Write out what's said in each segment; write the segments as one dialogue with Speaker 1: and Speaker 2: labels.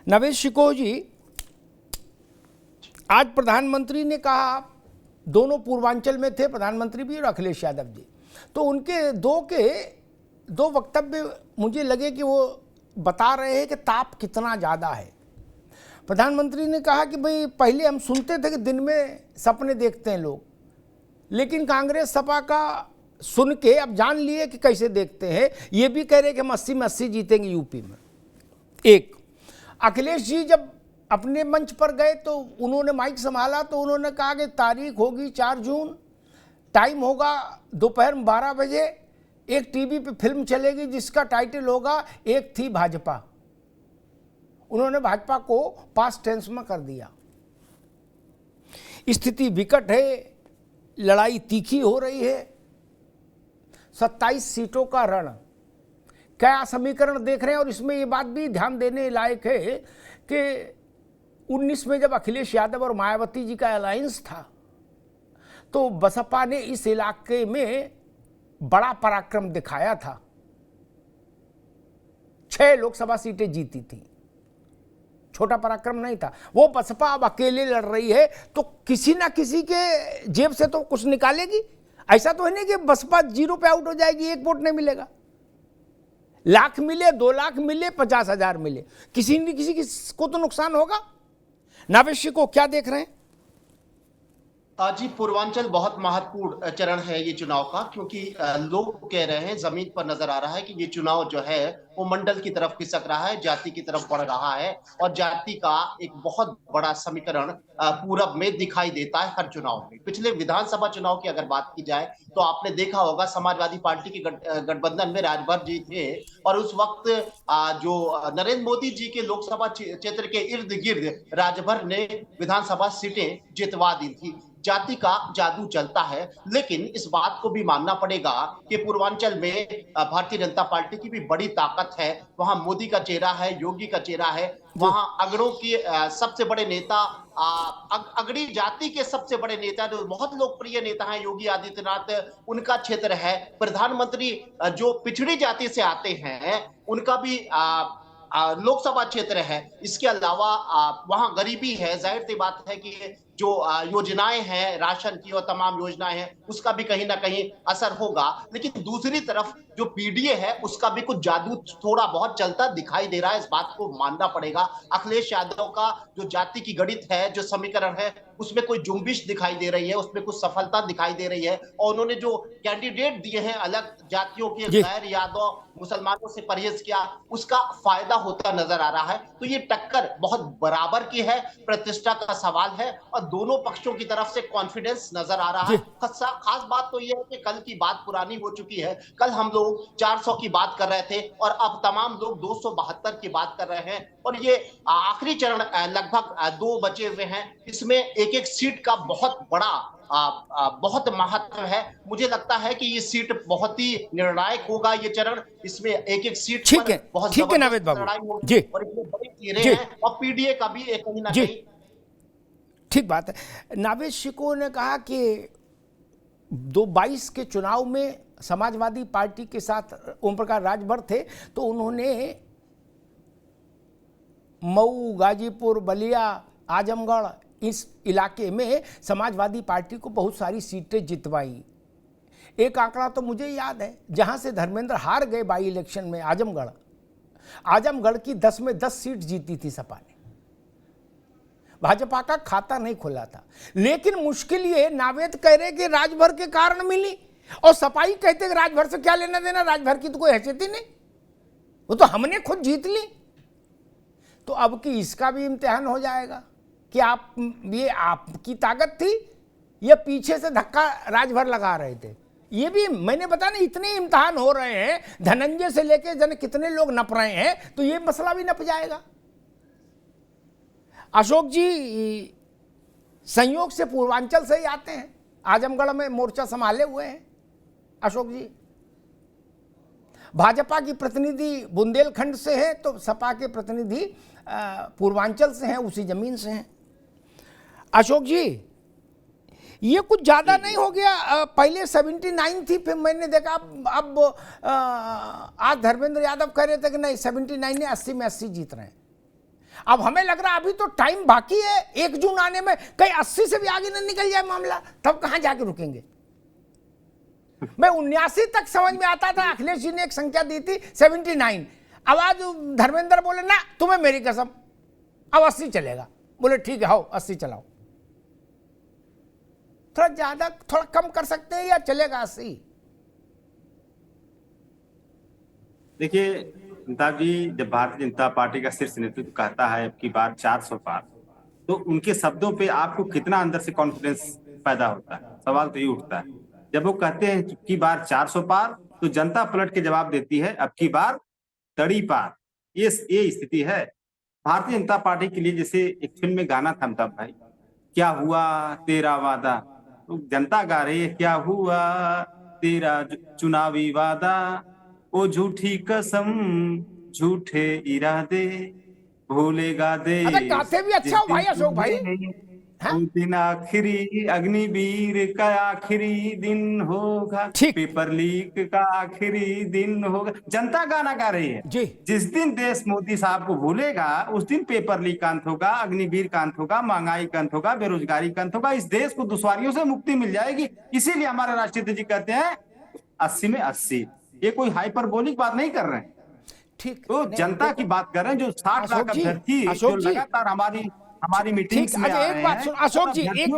Speaker 1: नवेश शिकोह जी, आज प्रधानमंत्री ने कहा, दोनों पूर्वांचल में थे, प्रधानमंत्री भी और अखिलेश यादव जी, तो उनके दो वक्तव्य मुझे लगे कि वो बता रहे हैं कि ताप कितना ज़्यादा है। प्रधानमंत्री ने कहा कि भाई पहले हम सुनते थे कि दिन में सपने देखते हैं लोग, लेकिन कांग्रेस सपा का सुन के अब जान लिए कि कैसे देखते हैं। ये भी कह रहे कि हम 80 में 80 जीतेंगे यूपी में। एक अखिलेश जी जब अपने मंच पर गए तो उन्होंने माइक संभाला तो उन्होंने कहा कि तारीख होगी 4 जून, टाइम होगा दोपहर 12 बजे, एक टीवी पे फिल्म चलेगी जिसका टाइटल होगा एक थी भाजपा। उन्होंने भाजपा को पास्ट टेंस में कर दिया। स्थिति विकट है, लड़ाई तीखी हो रही है, 27 सीटों का रण। क्या समीकरण देख रहे हैं, और इसमें ये बात भी ध्यान देने लायक है कि 19 में जब अखिलेश यादव और मायावती जी का अलायंस था तो बसपा ने इस इलाके में बड़ा पराक्रम दिखाया था, 6 लोकसभा सीटें जीती थी, छोटा पराक्रम नहीं था। वो बसपा अब अकेले लड़ रही है तो किसी ना किसी के जेब से तो कुछ निकालेगी। ऐसा तो है नहीं कि बसपा 0 पे आउट हो जाएगी, 1 वोट नहीं मिलेगा। लाख मिले, 2 लाख मिले, 50,000 मिले, किसी न किसी को तो नुकसान होगा। नावेश को क्या देख रहे हैं?
Speaker 2: जी, पूर्वांचल बहुत महत्वपूर्ण चरण है ये चुनाव का, क्योंकि लोग कह रहे हैं, जमीन पर नजर आ रहा है कि ये चुनाव जो है वो मंडल की तरफ खिसक रहा है, जाति की तरफ बढ़ रहा है, और जाति का एक बहुत बड़ा समीकरण पूरब में दिखाई देता है हर चुनाव में। पिछले विधानसभा चुनाव की अगर बात की जाए तो आपने देखा होगा समाजवादी पार्टी के गठबंधन में राजभर जी थे, और उस वक्त जो नरेंद्र मोदी जी के लोकसभा क्षेत्र के इर्द गिर्द राजभर ने विधानसभा सीटें जितवा दी थी। जाति का जादू चलता है, लेकिन इस बात को भी मानना पड़ेगा कि पूर्वांचल में भारतीय जनता पार्टी की भी बड़ी ताकत है। वहां मोदी का चेहरा है, योगी का चेहरा है, वहां अगड़ों के सबसे बड़े नेता, अगड़ी जाति के सबसे बड़े नेता, जो बहुत लोकप्रिय नेता हैं योगी आदित्यनाथ, उनका क्षेत्र है। प्रधानमंत्री जो पिछड़ी जाति से आते हैं उनका भी लोकसभा क्षेत्र है। इसके अलावा वहां गरीबी है, जाहिर सी बात है कि जो योजनाएं हैं, राशन की और तमाम योजनाएं हैं, उसका भी कहीं ना कहीं असर होगा। लेकिन दूसरी तरफ जो पीडीए है उसका भी कुछ जादू थोड़ा बहुत चलता दिखाई दे रहा है, इस बात को मानना पड़ेगा। अखिलेश यादव का जो जाति की गणित है, जो समीकरण है, उसमें कोई जुम्बिश दिखाई दे रही है, उसमें कुछ सफलता दिखाई दे रही है, और उन्होंने जो कैंडिडेट दिए हैं अलग जातियों के, गैर यादव मुसलमानों से परहेज किया, उसका फायदा होता नजर आ रहा है। तो ये टक्कर बहुत बराबर की है, प्रतिष्ठा का सवाल है, और दोनों पक्षों की तरफ से कॉन्फिडेंस नजर आ रहा है। खास बात तो यह है कि कल की बात पुरानी हो चुकी है। कल हम लोग 400 की बात कर रहे थे और अब तमाम लोग 272 की बात कर रहे हैं, और ये आखिरी चरण लगभग 2 बचे हुए हैं। इसमें एक एक सीट का बहुत बड़ा बहुत महत्व है। मुझे लगता है कि ये सीट बहुत ही निर्णायक होगा, ये चरण। इसमें एक एक सीट पर बहुत
Speaker 1: जबरदस्त लड़ाई होगी,
Speaker 2: और इसमें बड़े चेहरे हैं, और पीडीए का भी कहीं ना कहीं।
Speaker 1: ठीक बात है। नावेश शिकोह ने कहा कि 2022 के चुनाव में समाजवादी पार्टी के साथ ओम प्रकाश राजभर थे, तो उन्होंने मऊ, गाजीपुर, बलिया, आजमगढ़, इस इलाके में समाजवादी पार्टी को बहुत सारी सीटें जितवाई। एक आंकड़ा तो मुझे याद है, जहां से धर्मेंद्र हार गए बाई इलेक्शन में, आजमगढ़ की 10 में 10 सीट जीती थी सपा ने। भाजपा का खाता नहीं खुला था, लेकिन मुश्किल ये, नावेद कह रहे कि राजभर के कारण मिली, और सपाई कहते कि राजभर से क्या लेना देना, राजभर की तो कोई हैसियत ही नहीं, वो तो हमने खुद जीत ली। तो अब कि इसका भी इम्तिहान हो जाएगा कि ये आपकी ताकत थी या पीछे से धक्का राजभर लगा रहे थे। ये भी मैंने बता नहीं, इतने इम्तिहान हो रहे हैं, धनंजय से लेके जन कितने लोग नप रहे हैं, तो ये मसला भी नप जाएगा। अशोक जी संयोग से पूर्वांचल से ही आते हैं, आजमगढ़ में मोर्चा संभाले हुए हैं अशोक जी। भाजपा की प्रतिनिधि बुंदेलखंड से है, तो सपा के प्रतिनिधि पूर्वांचल से हैं, उसी जमीन से हैं। अशोक जी, ये कुछ ज्यादा नहीं हो गया? पहले 79 थी, फिर मैंने देखा अब आज धर्मेंद्र यादव कह रहे थे कि नहीं 79 ने 80 में 80 जीत रहे हैं। अब हमें लग रहा है अभी तो टाइम बाकी है 1 जून आने में, कहीं 80 से भी आगे न निकल जाए मामला, तब कहां जाके रुकेंगे। मैं 79 तक समझ में आता था, अखिलेश जी ने एक संख्या दी थी 79, अब आज धर्मेंद्र बोले ना तुम्हें मेरी कसम अब 80 चलेगा, बोले ठीक है आओ 80 चलाओ। थोड़ा ज्यादा थोड़ा कम कर सकते हैं या चलेगा 80?
Speaker 3: देखिए अमिताभ जी, जब भारतीय जनता पार्टी का शीर्ष नेतृत्व कहता है अब की बार 400 पार, तो उनके शब्दों पे आपको कितना अंदर से कॉन्फिडेंस पैदा होता है? सवाल तो ये उठता है। जब वो कहते हैं अब की बार 400 पार, तो जनता पलट के जवाब देती है अब की बार तड़ी पार। ये स्थिति है भारतीय जनता पार्टी के लिए। जैसे एक फिल्म में गाना था अमिताभ भाई, क्या हुआ तेरा वादा, तो जनता गा रही है क्या हुआ तेरा चुनावी वादा, ओ झूठी कसम झूठे इरादे भूलेगा दे।
Speaker 1: अरे गाते भी अच्छा हो भाई अशोक भाई।
Speaker 3: उस दिन आखिरी अग्निवीर का आखिरी दिन होगा, पेपर लीक का आखिरी दिन होगा। जनता गाना गा रही है
Speaker 1: जी।
Speaker 3: जिस दिन देश मोदी साहब को भूलेगा उस दिन पेपर लीक का अंत होगा, अग्निवीर का अंत होगा, महंगाई का अंत होगा, बेरोजगारी का अंत होगा, इस देश को दुश्वारियों से मुक्ति मिल जाएगी। इसीलिए हमारे राष्ट्रपति जी कहते हैं 80 में 80। ये कोई हाइपरबोलिक बात नहीं कर रहे हैं,
Speaker 1: ठीक
Speaker 3: तो जनता की बात कर रहे हैं जो 60 लाख अभ्यर्थी जो लगातार हमारी मीटिंग्स में आ रहे हैं।
Speaker 1: एक बात सुन अशोक जी, एक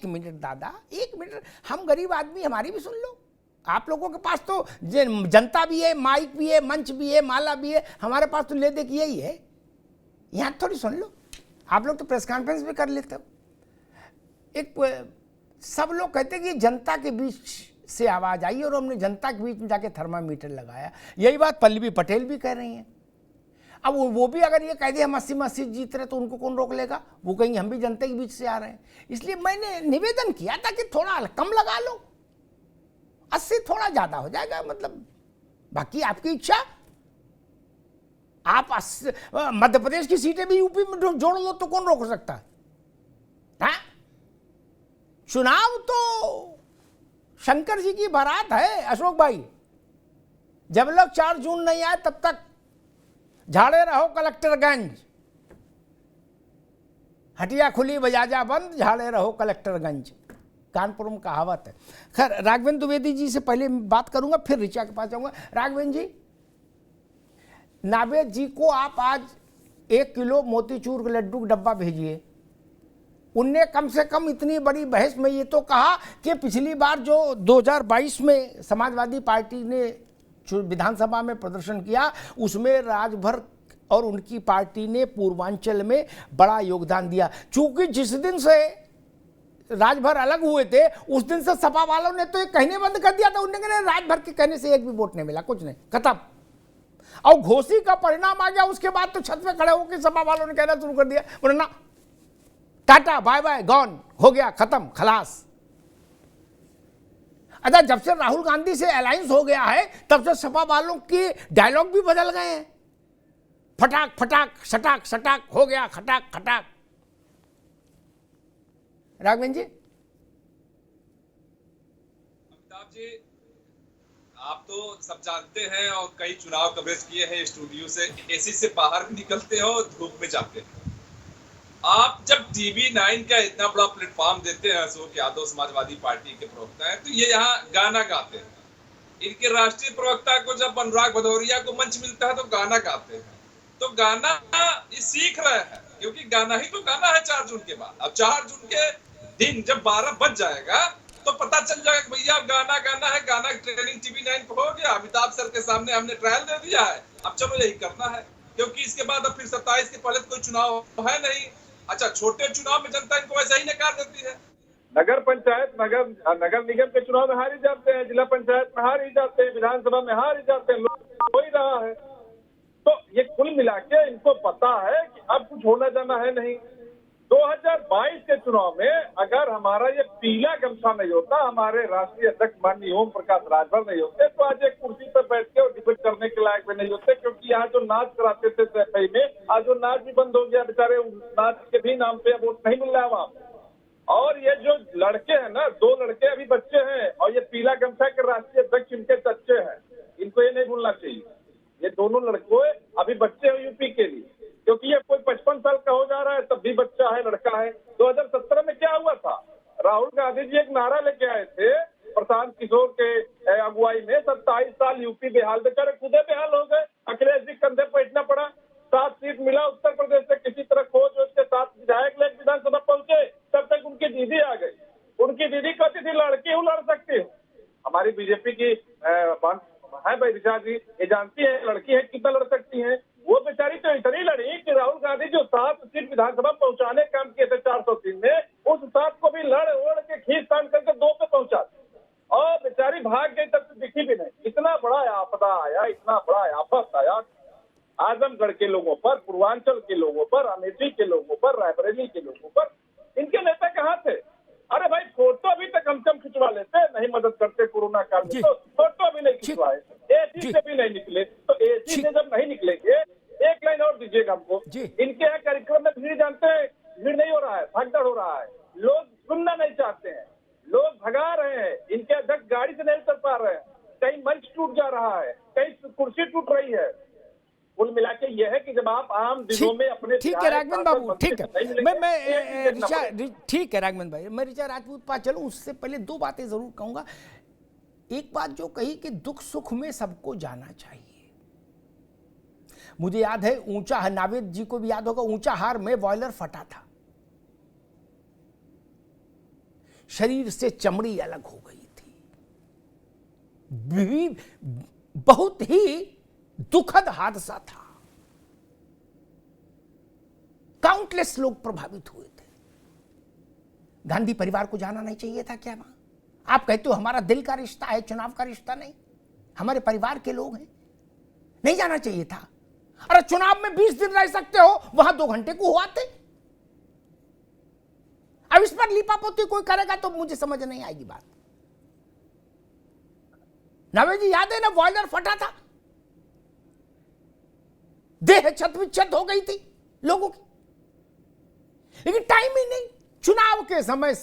Speaker 1: मिनट दादा, 1 मिनट, हम गरीब आदमी, हमारी भी सुन लो। आप लोगों के पास तो जनता भी है, माइक भी है, मंच भी है, माला भी है, हमारे पास तो ले दे के यही है। यहाँ थोड़ी सुन लो, आप लोग तो प्रेस कॉन्फ्रेंस भी कर लेते हो। एक सब लोग कहते हैं कि जनता के बीच से आवाज आई और हमने जनता के बीच में जाके थर्मामीटर लगाया। यही बात पल्लवी पटेल भी कह रही हैं। अब वो भी अगर ये कह दे हम 80 में 80 जीत रहे तो उनको कौन रोक लेगा? वो कहेंगे हम भी जनता के बीच से आ रहे हैं। इसलिए मैंने निवेदन किया था कि थोड़ा कम लगा लो, 80 थोड़ा ज्यादा हो जाएगा, मतलब बाकी आपकी इच्छा। आप मध्य प्रदेश की सीटें भी यूपी में जोड़ लो तो कौन रोक सकता है? चुनाव तो शंकर जी की बारात है अशोक भाई। जब लोग 4 जून नहीं आए तब तक झाड़े रहो कलेक्टरगंज, हटिया खुली बजाजा बंद, झाड़े रहो कलेक्टरगंज, कानपुर में कहावत है। खैर राघवेंद्र द्विवेदी जी से पहले बात करूंगा, फिर ऋचा के पास जाऊंगा। राघवेंद्र जी, नावेद जी को आप आज 1 किलो मोतीचूर के लड्डू का डब्बा भेजिए। उनने कम से कम इतनी बड़ी बहस में ये तो कहा कि पिछली बार जो 2022 में समाजवादी पार्टी ने विधानसभा में प्रदर्शन किया उसमें राजभर और उनकी पार्टी ने पूर्वांचल में बड़ा योगदान दिया। चूंकि जिस दिन से राजभर अलग हुए थे उस दिन से सपा वालों ने तो ये कहने बंद कर दिया था, उन्होंने राजभर के कहने से एक भी वोट नहीं मिला, कुछ नहीं, खत्म। और घोषी का परिणाम आ गया, उसके बाद तो छत पे खड़े होकर सपा वालों ने कहना शुरू कर दिया, बोले ना टाटा बाय बाय गॉन, हो गया खत्म खलास। अच्छा, जब से राहुल गांधी से अलायंस हो गया है तब से सपा वालों के डायलॉग भी बदल गए हैं। फटाक फटाक सटाक सटाक, हो गया खटाक खटाक। राघवेंद्र जी,
Speaker 4: अमिताभ जी, आप तो सब जानते हैं और कई चुनाव कवरेज किए हैं स्टूडियो से, एसी से बाहर निकलते हो, धूप में जाते हैं। आप जब टीवी 9 का इतना बड़ा प्लेटफॉर्म देते हैं, अशोक यादव समाजवादी पार्टी के प्रवक्ता हैं, तो ये यहाँ गाना गाते हैं। इनके राष्ट्रीय प्रवक्ता को जब अनुराग भदौरिया को मंच मिलता है तो गाना गाते हैं। तो गाना ये सीख रहे हैं, क्योंकि गाना ही तो गाना है 4 जून के बाद। अब 4 जून के दिन जब 12 बज जाएगा तो पता चल जाएगा कि भैया गाना गाना है। गाना ट्रेनिंग टीवी 9 पर हो गया, अमिताभ सर के सामने हमने ट्रायल दे दिया है, अब चलो यही करना है, क्योंकि इसके बाद अब फिर 27 के पहले कोई चुनाव है नहीं। अच्छा, छोटे चुनाव में जनता इनको वैसे ही नकार देती है।
Speaker 5: नगर पंचायत नगर निगम के चुनाव में हार ही जाते हैं, जिला पंचायत में हार ही जाते हैं, विधानसभा में हार ही जाते हैं, लोग हो ही रहा है। तो ये कुल मिला के इनको पता है कि अब कुछ होना जाना है नहीं। 2022 के चुनाव में अगर हमारा ये पीला गमछा नहीं होता, हमारे राष्ट्रीय अध्यक्ष माननीय ओम प्रकाश राजभर नहीं होते, तो आज एक कुर्सी पर बैठ के और डिबेट करने के लायक भी नहीं होते। क्योंकि यहाँ जो नाच कराते थे सफाई में, आज वो नाच भी बंद हो गया, बेचारे नाच के भी नाम पे वोट नहीं मिल रहा है वहाँ। और ये जो लड़के हैं ना, 2 लड़के अभी बच्चे हैं, और ये पीला गमछा के राष्ट्रीय अध्यक्ष इनके चच्चे हैं, इनको ये नहीं भूलना चाहिए। ये दोनों लड़के अभी बच्चे हैं यूपी के लिए। क्योंकि ये कोई 55 साल का हो जा रहा है तब भी बच्चा है, लड़का है। 2017 में क्या हुआ था, राहुल गांधी जी एक नारा लेके आए थे प्रशांत किशोर के अगुवाई में, 27 साल यूपी बेहाल, बेचारे खुदे बेहाल हो गए, अखिलेश जी कंधे बैठना पड़ा। 7 सीट मिला उत्तर प्रदेश से, किसी तरह खोज उसके 7 विधायक लेकर विधानसभा पहुंचे, तब तक उनकी दीदी आ गई। उनकी दीदी कहती थी लड़की हूँ, लड़ सकती हूँ। हमारी बीजेपी की है भाई ऋचा जी, ये जानती है लड़की है कितना लड़ सकती है। वो बेचारी तो इतनी लड़ी कि राहुल गांधी जो 7 सीट विधानसभा पहुंचाने का काम किए थे 403 में, उस 7 को भी लड़ ओढ़ के खींच तान करके 2 पे पहुंचा, और बेचारी भाग गई, तब तो दिखी भी नहीं। इतना बड़ा आपदा आया, इतना बड़ा आफत आया आजमगढ़ के लोगों पर, पूर्वांचल के लोगों पर, अमेठी के लोगों पर, रायबरेली के लोगों पर। इनके नेता कहाँ थे? अरे भाई फोटो अभी तक कम से कम खिंचवा लेते, नहीं मदद करते कोरोना काल में, तो फोटो भी नहीं खिंचवाए, एसी से भी नहीं निकले। तो एसी से जब नहीं निकलेंगे, एक लाइन और दीजिएगा हमको, इनके यहाँ कार्यक्रम में भीड़, जानते हैं भीड़ नहीं हो रहा है, भगदड़ हो रहा है, लोग सुनना नहीं चाहते हैं, लोग भगा रहे हैं, इनके अध्यक्ष गाड़ी से नहीं चल पा रहे हैं, कहीं मंच टूट जा रहा है, कहीं कुर्सी टूट रही है। कुल मिला के यह है कि जब आप आम दिनों में अपने,
Speaker 1: ठीक है राघवन बाबू, ठीक है, ठीक है राघवन भाई, मैं ऋचा राजपूत पास चलूं, उससे पहले 2 बातें जरूर कहूंगा। एक बात जो कही कि दुख सुख में सबको जाना चाहिए। मुझे याद है ऊंचा, नावेद जी को भी याद होगा, ऊंचा हार में बॉयलर फटा था, शरीर से चमड़ी अलग हो गई थी, बहुत ही दुखद हादसा था, काउंटलेस लोग प्रभावित हुए थे। गांधी परिवार को जाना नहीं चाहिए था क्या? वहां आप कहते हो हमारा दिल का रिश्ता है, चुनाव का रिश्ता नहीं, हमारे परिवार के लोग हैं, नहीं जाना चाहिए था। अरे चुनाव में 20 दिन रह सकते हो, वहां 2 घंटे को हुआते। अब इस पर लीपापोती कोई करेगा तो मुझे समझ नहीं आएगी बात। नवे जी याद है ना, बॉयलर फटा था, देह छत हो गई थी लोगों की, लेकिन टाइम ही नहीं। चुनाव के समय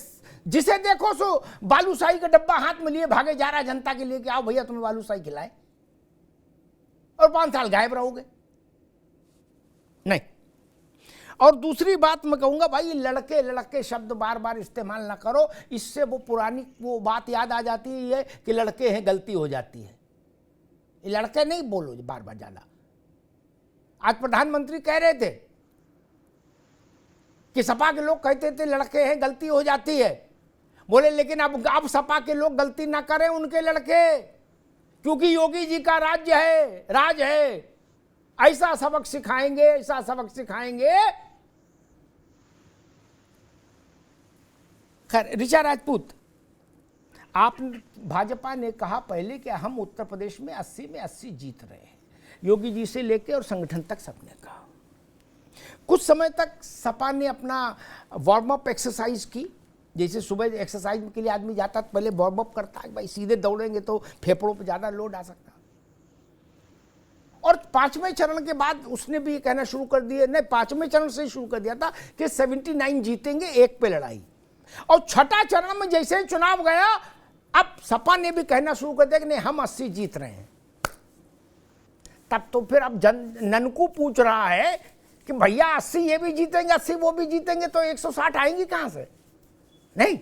Speaker 1: जिसे देखो सो बालूशाही का डब्बा हाथ में लिए भागे जा रहा है जनता के लिए कि आओ भैया तुम्हें बालूशाही खिलाए, और 5 साल गायब रहोगे नहीं। और दूसरी बात मैं कहूंगा भाई, लड़के लड़के शब्द बार बार इस्तेमाल ना करो, इससे वो पुरानी वो बात याद आ जाती है कि लड़के हैं गलती हो जाती है। ये लड़के नहीं बोलो बार बार ज्यादा। आज प्रधानमंत्री कह रहे थे कि सपा के लोग कहते थे लड़के हैं गलती हो जाती है, बोले लेकिन अब सपा के लोग गलती ना करें उनके लड़के, क्योंकि योगी जी का राज्य है, राज है, ऐसा सबक सिखाएंगे, ऐसा सबक सिखाएंगे। खैर ऋचा राजपूत, आप भाजपा ने कहा पहले कि हम उत्तर प्रदेश में 80 में 80 जीत रहे हैं, योगी जी से लेकर और संगठन तक सबने कहा। कुछ समय तक सपा ने अपना वार्म अप एक्सरसाइज की, जैसे सुबह एक्सरसाइज के लिए आदमी जाता तो पहले वार्म अप करता है, भाई सीधे दौड़ेंगे तो फेफड़ों पर ज्यादा लोड आ सकता। और 5वें चरण के बाद उसने भी कहना शुरू कर दिया, नहीं 5वें चरण से शुरू कर दिया था कि 79 जीतेंगे, 1 पे लड़ाई। और 6ठा चरण में जैसे चुनाव गया, अब सपा ने भी कहना शुरू कर दिया कि नहीं हम 80 जीत रहे हैं। तब तो फिर अब ननकू पूछ रहा है कि भैया 80 ये भी जीतेंगे, 80 वो भी जीतेंगे, तो 160 आएंगी कहां से? नहीं,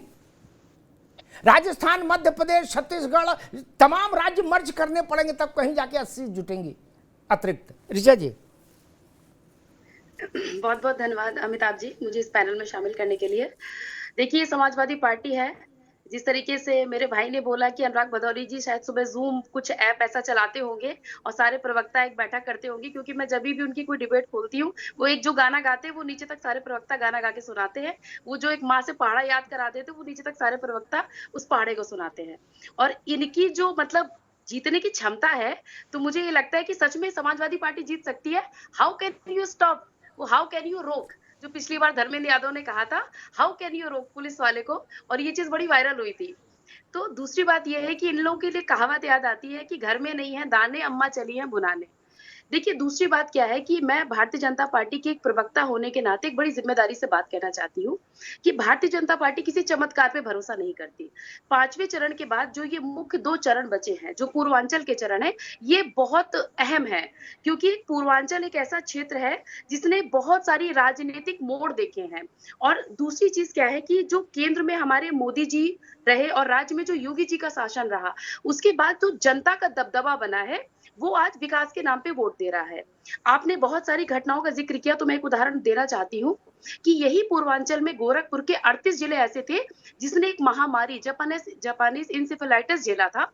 Speaker 1: राजस्थान, मध्य प्रदेश, छत्तीसगढ़, तमाम राज्य मर्ज करने पड़ेंगे, तब कहीं जाके 80 जुटेंगी अतिरिक्त। ऋचा जी,
Speaker 6: बहुत बहुत धन्यवाद अमिताभ जी मुझे इस पैनल में शामिल करने के लिए। देखिए, समाजवादी पार्टी है, जिस तरीके से मेरे भाई ने बोला कि अनुराग भदौरी जी शायद सुबह जूम कुछ ऐप ऐसा चलाते होंगे और सारे प्रवक्ता एक बैठक करते होंगे, क्योंकि मैं जब भी उनकी कोई डिबेट खोलती हूँ, वो एक जो गाना गाते हैं वो नीचे तक सारे प्रवक्ता गाना गा के सुनाते हैं। वो जो एक माँ से पहाड़ा याद कराते थे, वो नीचे तक सारे प्रवक्ता उस पहाड़े को सुनाते हैं। और इनकी जो मतलब जीतने की क्षमता है, तो मुझे ये लगता है कि सच में समाजवादी पार्टी जीत सकती है। हाउ कैन यू स्टॉप, वो हाउ कैन यू रोक, जो पिछली बार धर्मेंद्र यादव ने कहा था, हाउ कैन यू रोक पुलिस वाले को, और ये चीज बड़ी वायरल हुई थी। तो दूसरी बात यह है कि इन लोगों के लिए कहावत याद आती है कि घर में नहीं है दाने, अम्मा चली है बुनाने। देखिए, दूसरी बात क्या है कि मैं भारतीय जनता पार्टी की एक प्रवक्ता होने के नाते एक बड़ी ज़िम्मेदारी से बात कहना चाहती हूँ कि भारतीय जनता पार्टी किसी चमत्कार पे भरोसा नहीं करती। 5वें चरण के बाद जो ये मुख्य 2 चरण बचे हैं, जो पूर्वांचल के चरण हैं, ये बहुत अहम हैं, क्योंकि पूर्वांचल एक ऐसा क्षेत्र है जिसने बहुत सारी राजनीतिक मोड़ देखे हैं। और दूसरी चीज़ क्या है कि जो केंद्र में हमारे मोदी जी रहे और राज्य में जो योगी जी का शासन रहा, उसके बाद जो जनता का दबदबा बना है, वो आज विकास के नाम पे वोट दे रहा है। आपने बहुत सारी घटनाओं का ज़िक्र किया, तो मैं एक उदाहरण देना चाहती हूँ कि यही पूर्वांचल में गोरखपुर के 38 जिले ऐसे थे, जिसने एक महामारी जापानीज़ इंसेफेलाइटिस झेला था।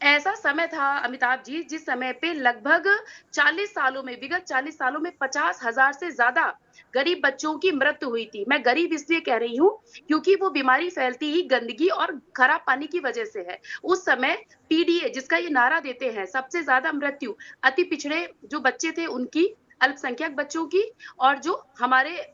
Speaker 6: ऐसा समय था अमिताभ जी, जिस समय पे लगभग 40 सालों में, विगत 40 सालों में 50,000 से ज़्यादा गरीब बच्चों की मृत्यु हुई थी। मैं गरीब इसलिए कह रही हूँ क्योंकि वो बीमारी फैलती ही गंदगी और खराब पानी की वजह से है। उस समय पीडीए जिसका ये नारा देते हैं, सबसे ज़्यादा मृत्यु अति पिछड़े जो बच्चे थे उनकी, अल्पसंख्यक बच्चों की और जो हमारे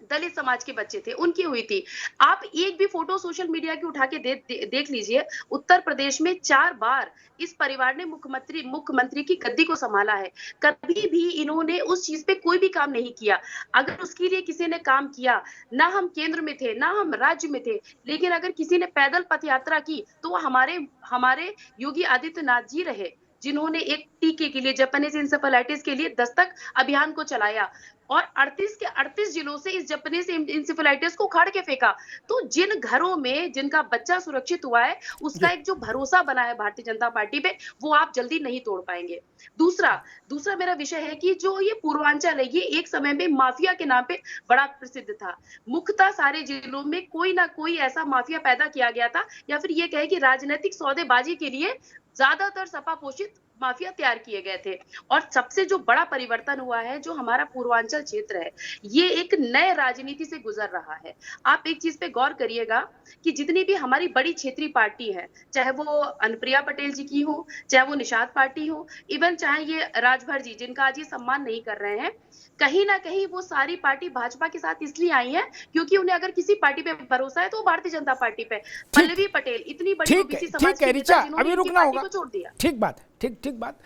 Speaker 6: दलित समाज के बच्चे थे, उनकी हुई थी। आप एक भी फ़ोटो सोशल मीडिया की उठा के देख लीजिए, उत्तर प्रदेश में 4 बार इस परिवार ने मुख्यमंत्री की गद्दी को सँभाला है। कभी भी इन्होंने उस चीज़ पे कोई भी काम नहीं किया। अगर उसके लिए किसी ने काम किया, ना हम केंद्र में थे, ना हम राज्य में थे, लेकिन अगर किसी ने पैदल पथ यात्रा की, तो वो हमारे योगी आदित्यनाथ जी रहे, जिन्होंने एक टीके के लिए, जापानीज़ इंसेफेलाइटिस के लिए दस्तक अभियान को चलाया और 38 के 38 जिलों से इस जापानीज़ इंसेफेलाइटिस को उखाड़ के फेंका। तो जिन घरों में जिनका बच्चा सुरक्षित हुआ है, उसका एक जो भरोसा बना है भारतीय जनता पार्टी पे, वो आप जल्दी नहीं तोड़ पाएँगे। दूसरा मेरा विषय है कि जो ये पूर्वांचल है, ये एक समय में माफिया के नाम पे बड़ा प्रसिद्ध था। मुख्यतः सारे जिलों में कोई ना कोई ऐसा माफिया पैदा किया गया था, या फिर ये कहें कि राजनीतिक सौदेबाजी के लिए ज्यादातर सपा पोषित माफिया तैयार किए गए थे। और सबसे जो बड़ा परिवर्तन हुआ है, जो हमारा पूर्वांचल क्षेत्र है, ये एक नए राजनीति से गुजर रहा है। आप एक चीज पे गौर करिएगा कि जितनी भी हमारी बड़ी क्षेत्रीय पार्टी है, चाहे वो अनुप्रिया पटेल जी की हो, चाहे वो निषाद पार्टी हो, इवन चाहे ये राजभर जी, जिनका आज ये सम्मान नहीं कर रहे हैं, कहीं ना कहीं वो सारी पार्टी भाजपा के साथ इसलिए आई है क्योंकि उन्हें अगर किसी पार्टी पे भरोसा है तो वो भारतीय जनता पार्टी पे। पल्लवी पटेल इतनी बड़ी
Speaker 1: ठीक
Speaker 6: ओबीसी
Speaker 1: है,
Speaker 6: समाज
Speaker 1: ठीक है
Speaker 6: की नेता
Speaker 1: ऋचा,
Speaker 6: जिन्होंने
Speaker 1: अभी
Speaker 6: इनकी
Speaker 1: रुकना
Speaker 6: पार्टी
Speaker 1: होगा।
Speaker 6: को छोड़ दिया।
Speaker 1: ठीक बात है, ठीक बात।